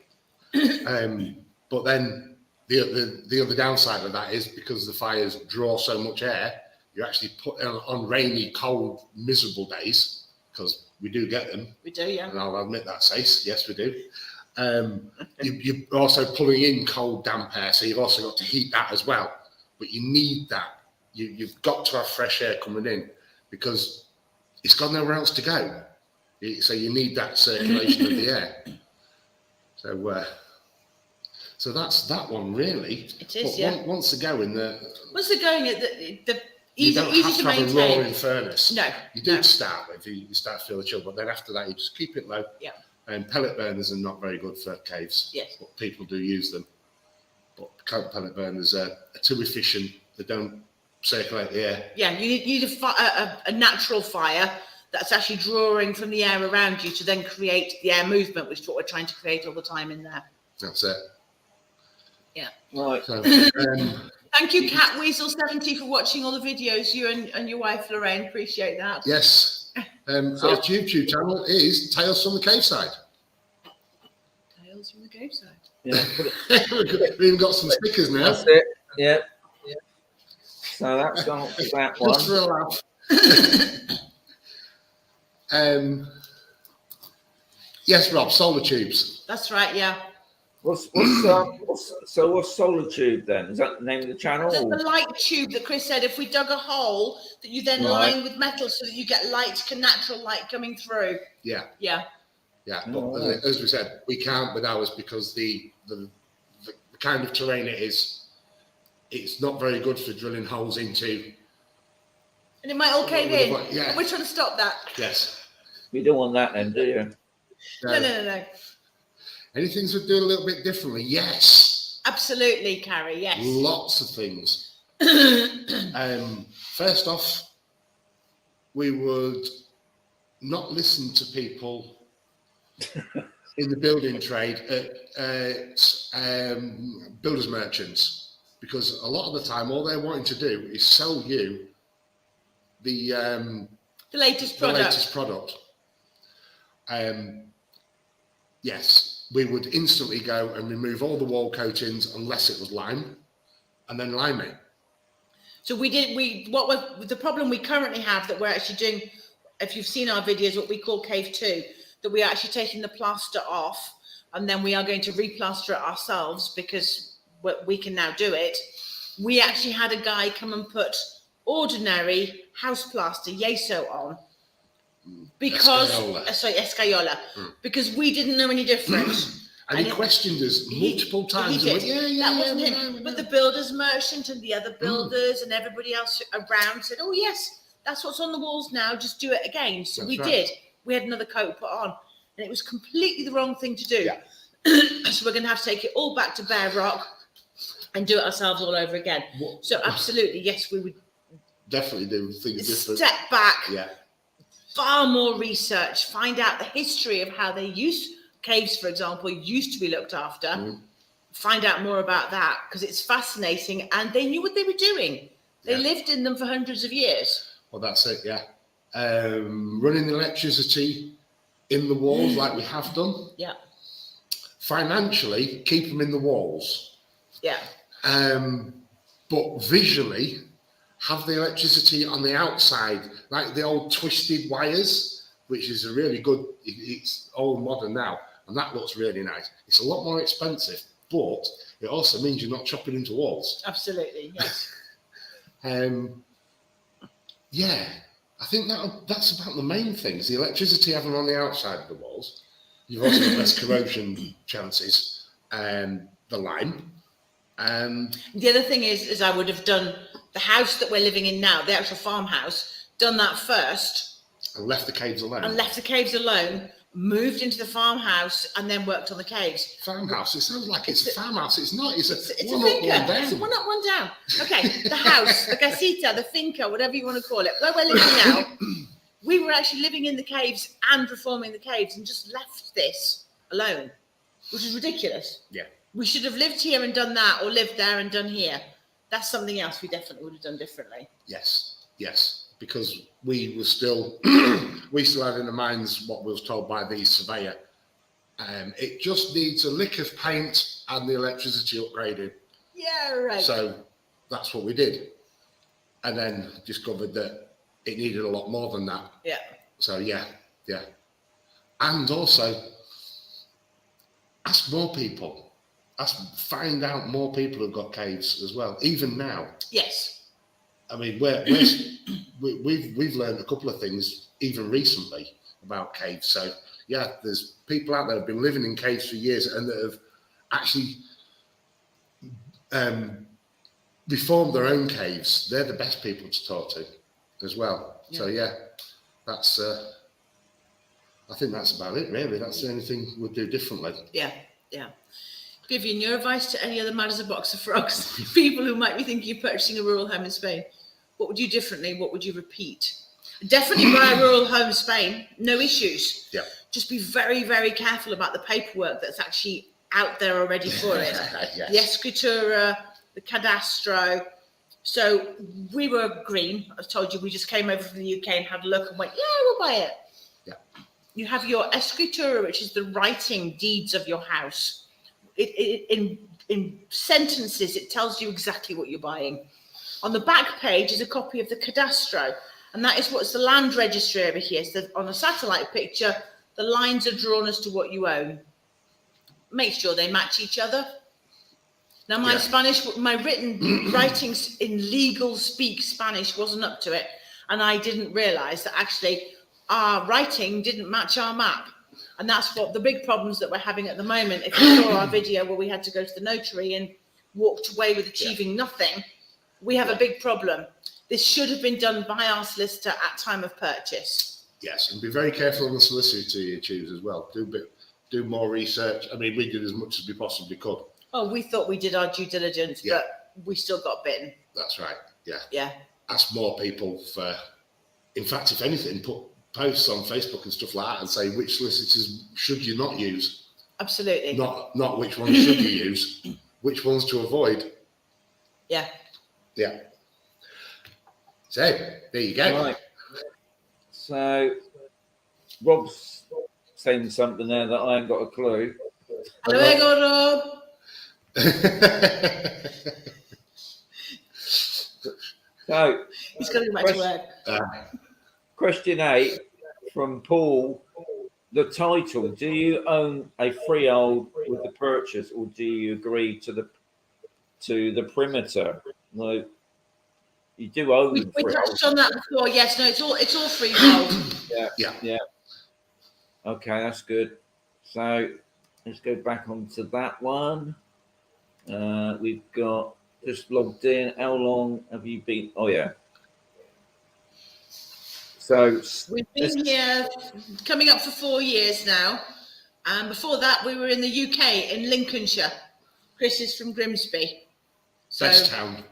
But then the other downside of that is because the fires draw so much air, you actually put on rainy, cold, miserable days, because we do get them. We do, yeah. And I'll admit that, Sace. Yes, we do. You're also pulling in cold, damp air, so you've also got to heat that as well. But you need that. You've got to have fresh air coming in, because it's got nowhere else to go. So you need that circulation of the air. So that's that one, really. It is, but yeah. Once they're going, the easy you don't have to to have a maintain. roaring furnace. No. You do no. to start with. You start to feel the chill, but then after that, you just keep it low. Yeah. And pellet burners are not very good for caves. Yes. But people do use them. But pellet burners are too efficient. They don't circulate the air. Yeah, you need a natural fire that's actually drawing from the air around you to then create the air movement, which is what we're trying to create all the time in there. That's it. Yeah. Right. So, Thank you, CatWeasel70, for watching all the videos. You and your wife, Lorraine, appreciate that. yes. Our YouTube channel is Tales from the Caveside. Tales from the Caveside. Yeah. We've even got some stickers now. That's it. Yeah. So that's that one. Just for a laugh. Yes, Rob, solar tubes. That's right, yeah. What's Solar Tube then? Is that the name of the channel? The light tube that Chris said, if we dug a hole that you then Right. line with metal so that you get natural light coming through. Yeah. Yeah. Yeah, but Right. as we said, we can't with ours because the kind of terrain it is, it's not very good for drilling holes into. And it might all cave in. Yeah. And we're trying to stop that. Yes. You don't want that then, do you? No. Anything to do a little bit differently? Yes. Absolutely, Carrie, yes. Lots of things. First off, we would not listen to people in the building trade at builders merchants, because a lot of the time all they're wanting to do is sell you the latest the product. latest product. Yes, we would instantly go and remove all the wall coatings unless it was lime, and then lime it. So the problem we currently have that we're actually doing, if you've seen our videos, what we call Cave 2, that we're actually taking the plaster off, and then we are going to replaster it ourselves because we can now do it. We actually had a guy come and put ordinary house plaster, yeso, on. Because escayola, because we didn't know any different. And he questioned us multiple times. He did. That wasn't we him. know. But the builders merchant and the other builders and everybody else around said, "Oh yes, that's what's on the walls now. Just do it again." So we did. We had another coat put on, and it was completely the wrong thing to do. Yeah. So we're going to have to take it all back to bare rock and do it ourselves all over again. So absolutely, yes, we would definitely do things different. Step back. Yeah. Far more research, find out the history of how they caves, for example, used to be looked after. Find out more about that, because it's fascinating, and they knew what they were doing. They lived in them for hundreds of years. Well, that's it, yeah. Running electricity in the walls like we have done. Yeah. financially keep them in the walls. Yeah. But visually have the electricity on the outside, like the old twisted wires, which is a really good, it's all modern now, and that looks really nice. It's a lot more expensive, but it also means you're not chopping into walls. Absolutely, yes. Yeah, I think that's about the main things. The electricity having on the outside of the walls. You've also got less corrosion chances, the lime. The other thing is I would have done the house that we're living in now, the actual farmhouse, done that first. And left the caves alone. Moved into the farmhouse and then worked on the caves. Farmhouse, it sounds like it's a farmhouse. It's not, it's a one finca. up, one down. It's a one up, one down. Okay, the house, the casita, the finca, whatever you want to call it, where we're living now, we were actually living in the caves and reforming the caves and just left this alone, which is ridiculous. Yeah. We should have lived here and done that, or lived there and done here. That's something else we definitely would have done differently. Yes, because we were still, we still had in our minds what was told by the surveyor. It just needs a lick of paint and the electricity upgraded. Yeah, right. So that's what we did. And then discovered that it needed a lot more than that. Yeah. So yeah. And also, ask more people. Find out more people who've got caves as well, even now. Yes. I mean, we've learned a couple of things even recently about caves. So yeah, there's people out there who've been living in caves for years and that have actually reformed their own caves. They're the best people to talk to as well. Yeah. So yeah, that's I think that's about it really. That's the only thing we'd do differently. Yeah. Vivian, your advice to any other mad as a box of frogs, people who might be thinking of purchasing a rural home in Spain, what would you do differently? What would you repeat? Definitely buy a rural home in Spain, no issues. Yeah. Just be very, very careful about the paperwork that's actually out there already for it. Yes. The escritura, the cadastro. So we were green. I told you we just came over from the UK and had a look and went, yeah, we'll buy it. Yeah. You have your escritura, which is the writing deeds of your house. In sentences, it tells you exactly what you're buying. On the back page is a copy of the cadastro, and that is what's the land registry over here. So on a satellite picture, the lines are drawn as to what you own. Make sure they match each other. Now, my Spanish, my writings in legal speak Spanish wasn't up to it, and I didn't realise that actually our writing didn't match our map. And that's what the big problems that we're having at the moment. If you saw our video where we had to go to the notary and walked away with achieving nothing, we have a big problem. This should have been done by our solicitor at time of purchase. Yes, and be very careful on the solicitor you choose as well. Do more research. I mean, we did as much as we possibly could. Oh, we thought we did our due diligence, but we still got bitten. That's right. Yeah. Yeah. Ask more people for. In fact, if anything, put posts on Facebook and stuff like that and say which solicitors should you not use. Absolutely. Not which ones should you use, which ones to avoid. Yeah. So there you go. Right. So Rob's saying something there that I ain't got a clue. Hello, Rob. So He's got to go back to work. Question 8 from Paul. The title, do you own a freehold with the purchase or do you agree to the perimeter? No, you do own We freehold. touched on that before. Yes, no, it's all freehold. Yeah. Okay, that's good. So let's go back onto that one. We've got just logged in. How long have you been? Oh yeah. So We've been here coming up for 4 years now. And before that, we were in the UK, in Lincolnshire. Chris is from Grimsby. So, Best town.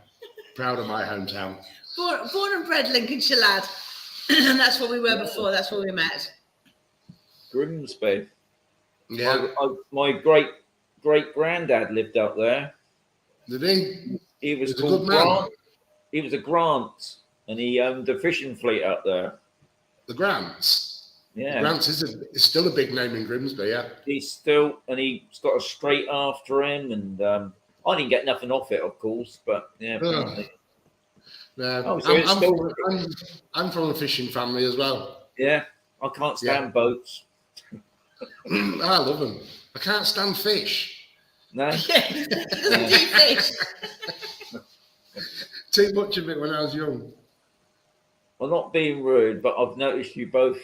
Proud of my hometown. born and bred Lincolnshire lad. And that's where we were before. That's where we met. Grimsby. Yeah. My great granddad lived up there. Did he? He was He's a called good man. Grant. He was a Grant, and he owned a fishing fleet up there. The Grants. Yeah. Grant is still a big name in Grimsby, yeah. He's got a straight after him, and I didn't get nothing off it, of course, but yeah, apparently. No, So it's still, I'm from a fishing family as well. yeah, I can't stand boats. I love them. I can't stand fish. No, He doesn't do fish. Too much of it when I was young. well, not being rude, but I've noticed you both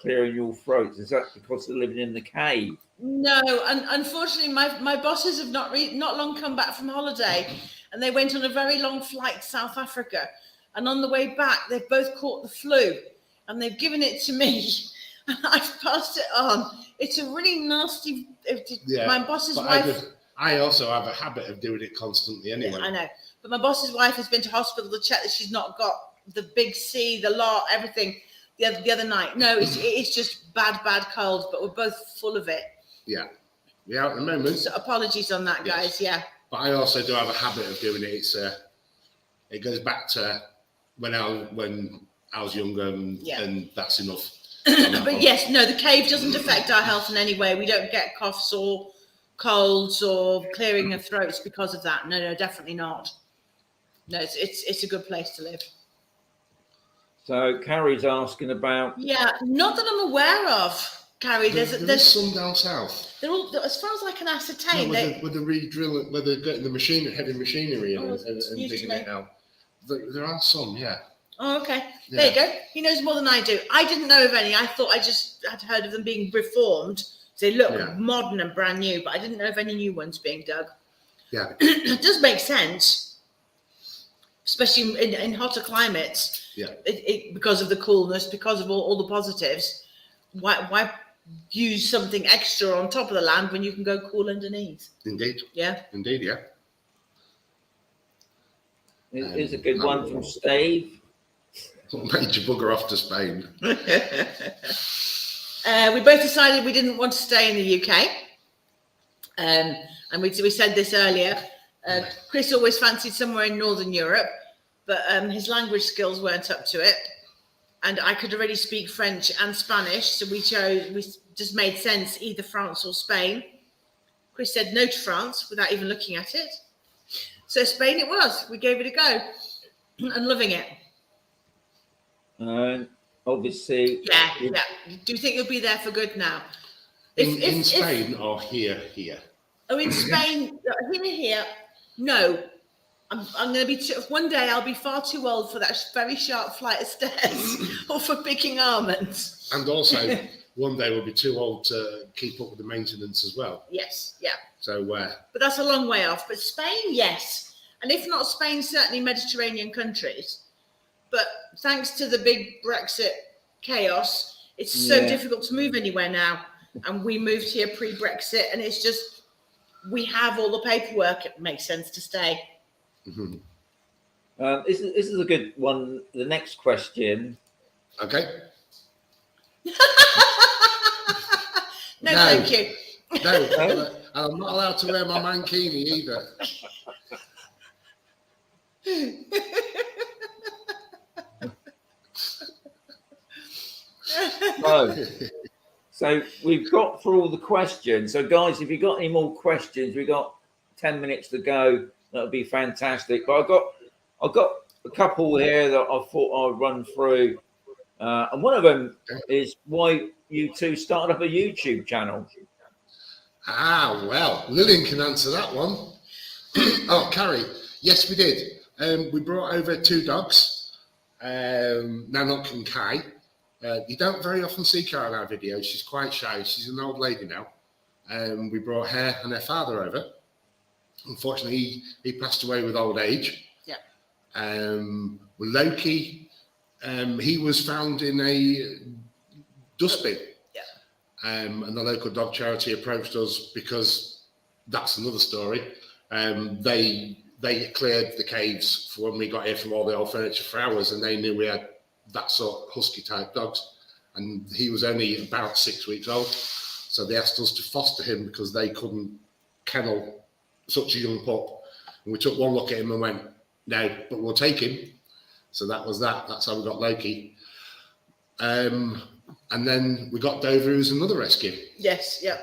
clearing your throats. Is that because of living in the cave? No, and unfortunately, my bosses have not long come back from holiday, and they went on a very long flight to South Africa. And on the way back, they've both caught the flu, and they've given it to me, and I've passed it on. It's a really nasty. My boss's wife. I also have a habit of doing it constantly anyway. Yeah, I know, but my boss's wife has been to hospital to check that she's not got the big C, the lot, everything. The other night. No, it's just bad cold, but we're both full of it. Yeah, at the moment. So apologies on that, guys. Yes. Yeah. But I also do have a habit of doing it. It goes back to when I was younger, and that's enough. But yes, no, the cave doesn't affect our health in any way. We don't get coughs or colds or clearing of throats because of that. No, definitely not. No, it's a good place to live. So Carrie's asking about. Yeah, not that I'm aware of, Carrie. There's some down south. They're all, as far as I can ascertain. With the re-drill, where they're getting the heavy machinery and digging it out. There are some, yeah. Oh, okay. Yeah. There you go. He knows more than I do. I didn't know of any. I thought I just had heard of them being reformed. So they look modern and brand new, but I didn't know of any new ones being dug. Yeah. It does make sense, especially in hotter climates. Yeah. Because of the coolness, because of all the positives. Why use something extra on top of the land when you can go cool underneath? Indeed. Yeah. Indeed, yeah. Here's a good one from Steve. Made you bugger off to Spain. We both decided we didn't want to stay in the UK. And we said this earlier. Chris always fancied somewhere in Northern Europe, but his language skills weren't up to it. And I could already speak French and Spanish, so we just made sense, either France or Spain. Chris said no to France without even looking at it. So Spain it was. We gave it a go and loving it. Obviously. Yeah. Do you think you'll be there for good now? In Spain or here? Oh, in Spain, here. No, I'm going to be. One day I'll be far too old for that very sharp flight of stairs or for picking almonds. And also, one day we'll be too old to keep up with the maintenance as well. Yes, yeah. So, but that's a long way off. But Spain, yes, and if not Spain, certainly Mediterranean countries. But thanks to the big Brexit chaos, it's so difficult to move anywhere now. And we moved here pre-Brexit, and it's just we have all the paperwork. It makes sense to stay. Mm-hmm. This is a good one. The next question. Okay. No, thank you. No, I'm not allowed to wear my mankini either. So we've got through all the questions. So guys, if you've got any more questions, we've got 10 minutes to go. That would be fantastic. But I've got a couple here that I thought I'd run through. And one of them is why you two started up a YouTube channel. Well, Lillian can answer that one. Oh, Carrie, yes, we did. We brought over 2 dogs, Nanook and Kai. You don't very often see Kai on our videos. She's quite shy. She's an old lady now. We brought her and her father over. Unfortunately, he passed away with old age. Yeah. Loki, he was found in a dustbin. Yeah. And the local dog charity approached us because that's another story. They cleared the caves for when we got here from all the old furniture for hours, and they knew we had that sort of husky type dogs. And he was only about 6 weeks old. So they asked us to foster him because they couldn't kennel such a young pup. And we took one look at him and went, no, but we'll take him. So that was that. That's how we got Loki. And then we got Dover, who's another rescue. Yes, yeah.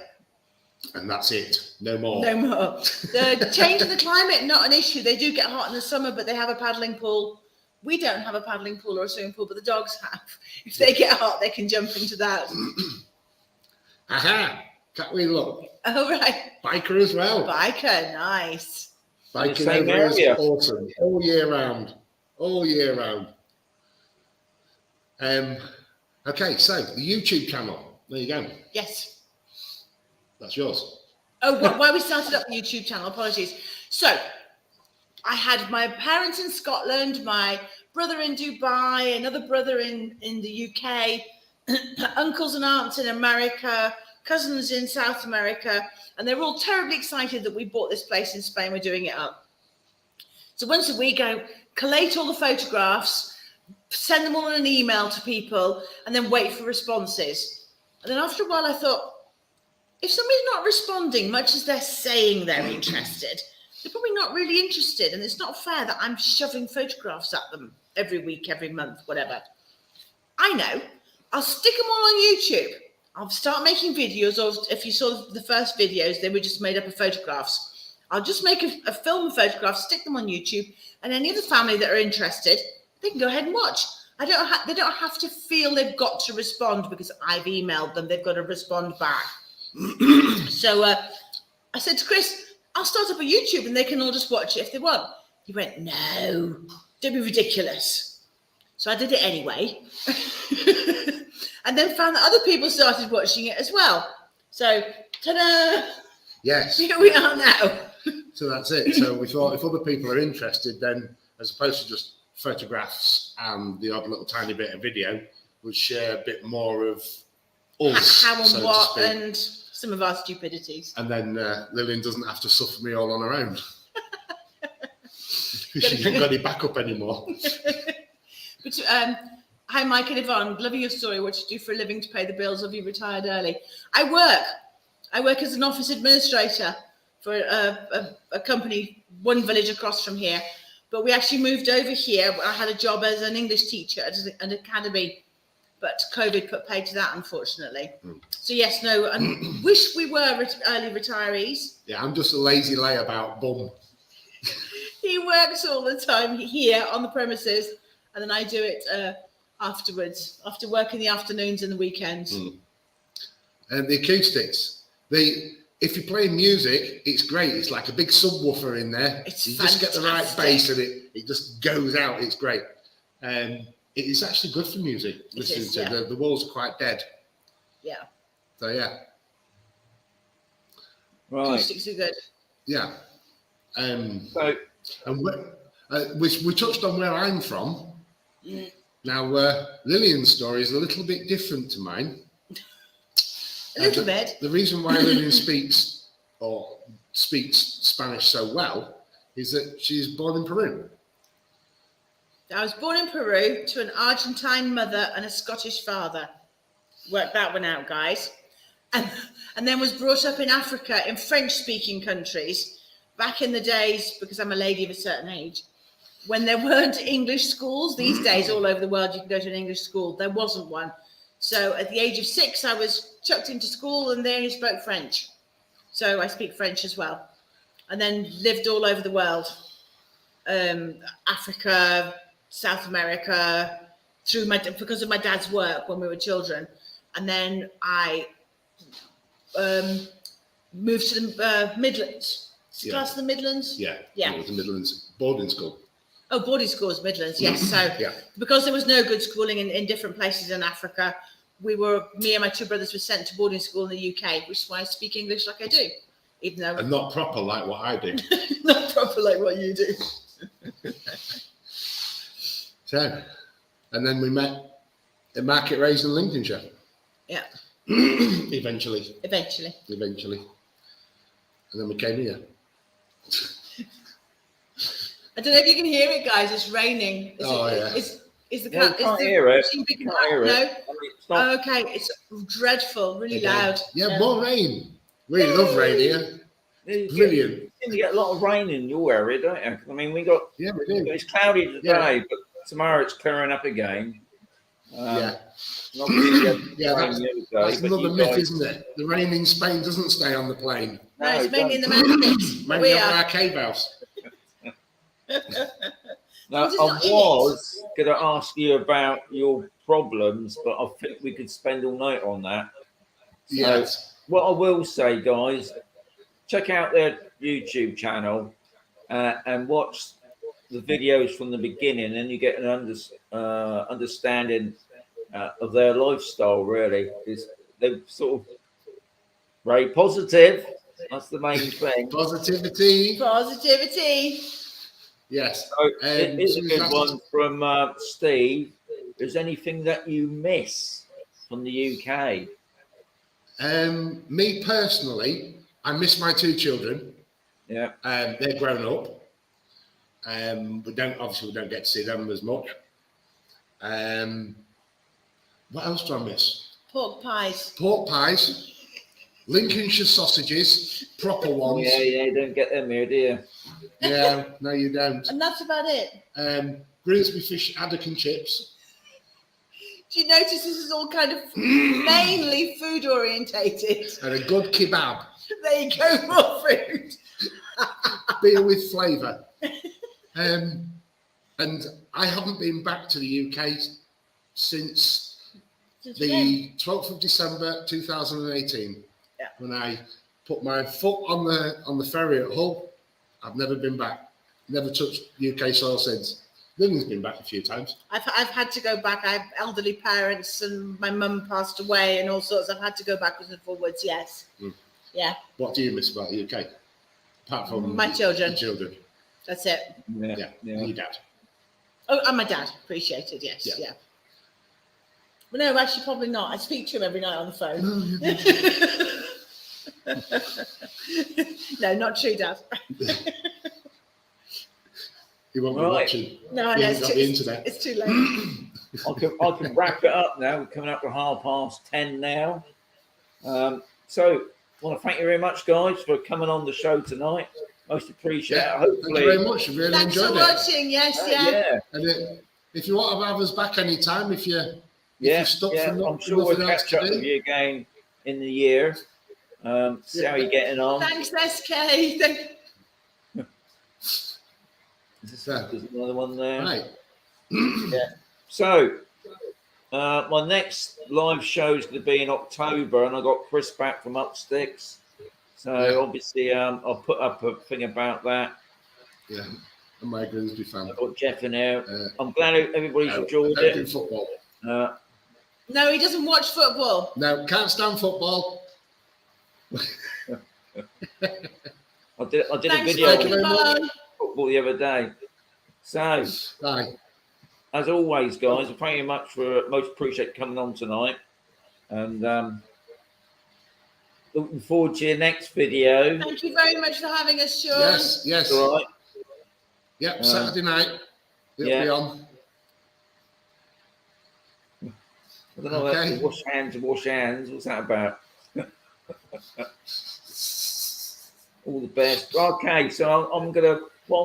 And that's it. No more. No more. The change in the climate, not an issue. They do get hot in the summer, but they have a paddling pool. We don't have a paddling pool or a swimming pool, but the dogs have. If they get hot, they can jump into that. Aha! Can't we look? Oh, right. Biker as well. Biker, nice. Biking Same over is area. awesome. All year round. All year round. Okay, so the YouTube channel. There you go. Yes. That's yours. Oh, why we started up the YouTube channel, apologies. So, I had my parents in Scotland, my brother in Dubai, another brother in the UK, uncles and aunts in America, cousins in South America, and they were all terribly excited that we bought this place in Spain. We're doing it up. So once a week, I collate all the photographs, send them all in an email to people, and then wait for responses. And then after a while, I thought, if somebody's not responding, much as they're saying they're interested, they're probably not really interested. And it's not fair that I'm shoving photographs at them every week, every month, whatever. I know. I'll stick them all on YouTube. I'll start making videos of, if you saw the first videos, they were just made up of photographs. I'll just make a film of photographs, stick them on YouTube, and any of the family that are interested, they can go ahead and watch. They don't have to feel they've got to respond because I've emailed them. They've got to respond back. So I said to Chris, I'll start up a YouTube and they can all just watch it if they want. He went, no, don't be ridiculous. So I did it anyway. And then found that other people started watching it as well. So, ta-da! Yes. Here we are now. So that's it. So we thought if other people are interested, then as opposed to just photographs and the odd little tiny bit of video, we'll share a bit more of us, how and so what, to speak. and some of our stupidities. And then Lillian doesn't have to suffer me all on her own. She hasn't got any backup anymore. But hi, Mike and Yvonne. Loving your story. What you do for a living to pay the bills? Have you retired early? I work as an office administrator for a company, one village across from here. But we actually moved over here. I had a job as an English teacher at an academy, but COVID put paid to that, unfortunately. So yes, no, I wish we were early retirees. Yeah, I'm just a lazy layabout bum. He works all the time here on the premises, and then I do it afterwards, after work in the afternoons and the weekends. And the acoustics, if you're playing music, it's great. It's like a big subwoofer in there. It's you just get the right bass and it just goes out. It's great. It is actually good for music. Listening to yeah. the walls are quite dead. Yeah. So yeah. Right. Acoustics are good. Yeah. So And we touched on where I'm from. Now, Lillian's story is a little bit different to mine. A little bit. The reason why Lillian speaks Spanish so well is that she's born in Peru. I was born in Peru to an Argentine mother and a Scottish father. Work that one out, guys. And then was brought up in Africa in French-speaking countries back in the days, because I'm a lady of a certain age, when there weren't English schools. These days, all over the world, you can go to an English school. There wasn't one. So at the age of 6, I was chucked into school and they only spoke French. So I speak French as well. And then lived all over the world. Africa, South America, because of my dad's work when we were children. And then I moved to the Midlands. Class of the Midlands? Yeah. Yeah. It was the Midlands boarding school. Oh, boarding schools, Midlands, yes. So because there was no good schooling in different places in Africa, me and my 2 brothers were sent to boarding school in the UK, which is why I speak English like I do. Even though And not proper like what I do. not proper like what you do. So, and then we met at Market Raise in Lincolnshire. Yeah. Eventually. Eventually. And then we came here. I don't know if you can hear it, guys. It's raining. Yeah. Is the Yeah, cat? we can't is the hear it. machine big Can't enough? hear it. No. I mean, it's not, Okay, it's dreadful, really loud. Yeah, more rain. We love rain here. Brilliant. You seem to get a lot of rain in your area, don't you? I mean, we do. Yeah, we do. It's cloudy today, but tomorrow it's clearing up again. Yeah. And obviously, Yeah, that's but another you myth, guys- isn't it? The rain in Spain doesn't stay on the plane. No, it's it mainly in the doesn't. mountains. Maybe we at are. our cave house. No, It's I not in it. was going to ask you about your problems, but I think we could spend all night on that. So, Yes. what I will say, guys, check out their YouTube channel and watch the videos from the beginning, and you get an understanding of their lifestyle. Really, is they're sort of very positive. That's the main thing. Positivity. Positivity. Yes. So it is so a we've good got- one from Steve. Is anything that you miss from the UK? Me personally, I miss my two children. Yeah. They're grown up. We don't get to see them as much. What else do I miss? Pork pies. Pork pies, Lincolnshire sausages, proper ones. Yeah, don't get them here, do you? Yeah, no, you don't. And that's about it. Grimsby fish haddock and chips. Do you notice this is all kind of mainly food orientated? And a good kebab. There you go, more food. Beer with flavour. And I haven't been back to the UK since the 12th of December 2018. Yeah. When I put my foot on the ferry at Hull. I've never been back. Never touched UK soil since. Lillian's been back a few times. I've had to go back. I have elderly parents and my mum passed away and all sorts. I've had to go backwards and forwards, yes. Mm. Yeah, What do you miss about the UK? Apart from My children. the children. that's it. Yeah. And your dad. Oh, and my dad. Appreciated, yes, Yeah. yeah. But no, actually probably not. I speak to him every night on the phone. No, not true, Dad. He won't be Right. watching. No, I He know hasn't got the internet. it's too late. I can wrap it up now. We're coming up to 10:30 now. So I want to thank you very much, guys, for coming on the show tonight. Most appreciate it. Thank you Hopefully, very much. I really Thanks for enjoyed it. watching, yes, yeah. yeah. And if you want to have us back anytime, if you're stuck for I'm sure we'll nothing else catch to up do. with you again in the year. See how you're getting on. Thanks, SK. There's another one there. Right. Yeah. So, my next live show is going to be in October, and I got Chris back from Upsticks. So Yeah. obviously, I'll put up a thing about that. Yeah. And my Grimsby fan. I've got Jeff in there. Uh, I'm glad everybody's I enjoyed don't do it. football. No, he doesn't watch football. No, can't stand football. I did a Thanks video for on Thank you very watching, football the other day. So, Right. as always, guys, thank you much for most appreciate coming on tonight, and looking forward to your next video. Thank you very much for having us, Sean. Yes. All right. Yep, Saturday night. It'll yeah. be on. I don't know. Okay. That's wash hands. What's that about? All the best. Okay, so what I'm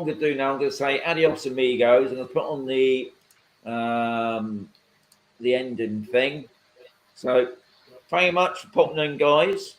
gonna do now. I'm gonna say adios, amigos, and I'll put on the ending thing. So, thank you much for popping in, guys.